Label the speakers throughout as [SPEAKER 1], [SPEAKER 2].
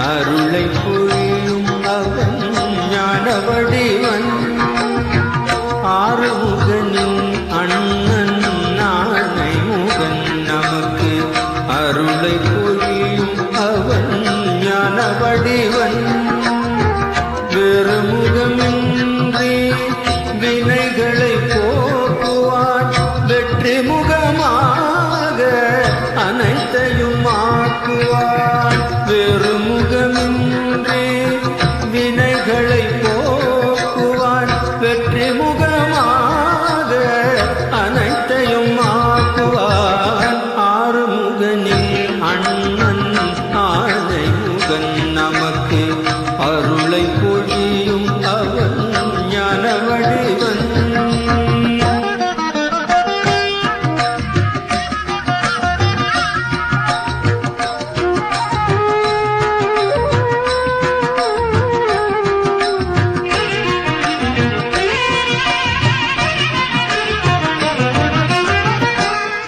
[SPEAKER 1] அருளை புரியும் அவன் ஞான வடிவன் ஆறுமுகனின் அண்ணன் நானை முகன் நமக்கு அருளை புரியும் அவன் ஞான வடிவன் வெறுமுகமின்றி வினைகளை போக்குவான் வெற்றி முகமாக அனைத்தையும் ஆக்குவான் வெறுமுகமின்றி வினைகளை போக்குவான் வெற்றி முகமாக அனைத்தையும் ஆக்குவான் ஆறுமுகனின் அண்ணன் ஆனை முகன் நமக்கு அருளை பொழியும் அவன் ஞான வடிவன்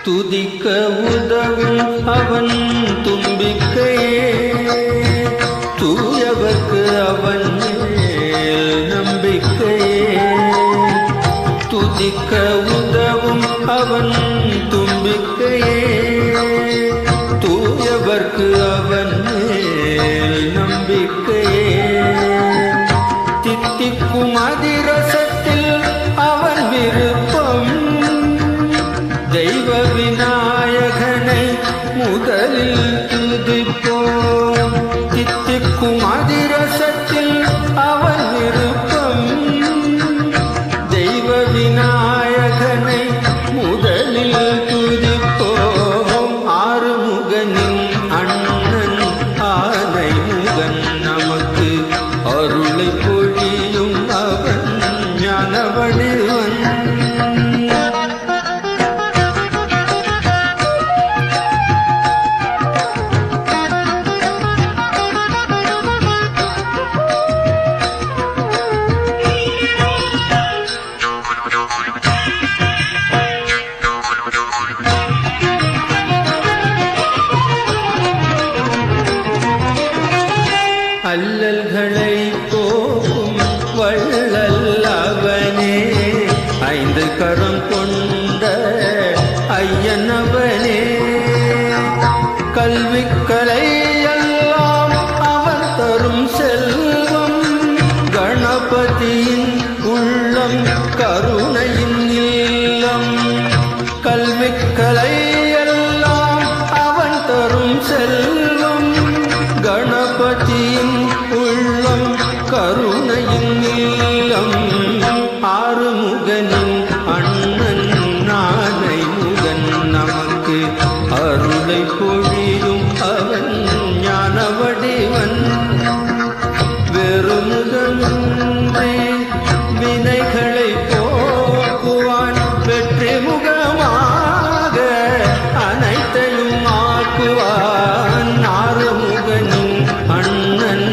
[SPEAKER 1] துதிக்க உதவும் அவன் தும்பிக்கையே தூயவர்க்கு அவன் மேல் நம்பிக்கையே துதிக்க உதவும் அவன் தும்பிக்கையே தூயவர்க்கு அவன் மேல் நம்பிக்கையே தித்திக்கும் அதிரசத்தில் அவன் விருப்பம் தெய்வ விநாயகனை முதலில் துதிப்போம் தித்திக்கும் அதிரசத்தில் அவன் விருப்பம் தெய்வ விநாயகனை முதலில் துதிப்போம் ஆறுமுகனின் அண்ணன் ஆனை முகன் நமக்கு அருளை பொழியும் அவன் ஞான வடிவன் அல்லல்களை போக்கும் வள்ளல் அவனே ஐந்து கரம் கொண்ட ஐயன் அவனே கல்விக்கலை எல்லாம் அவன் தரும் செல்வம் கணபதியின் உள்ளம் கருணையின் இல்லம் கல்விக்கலை எல்லாம் அவன் தரும் செல்வம் கணபதியின் உள்ளம் கருணையின் இல்லம் ஆறுமுகனின் அண்ணன் நானை முகன் நமக்கு அருளை பொழியும் அவன் ஞான வடிவன் வெறுமுகமின்றி வினைகளை போக்குவான் வெற்றி முகமாக அனைத்தையும் ஆக்குவான் ஆறுமுகனின் அண்ணன்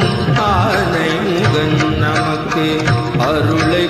[SPEAKER 1] ஆனை முகன் நமக்கு அருளை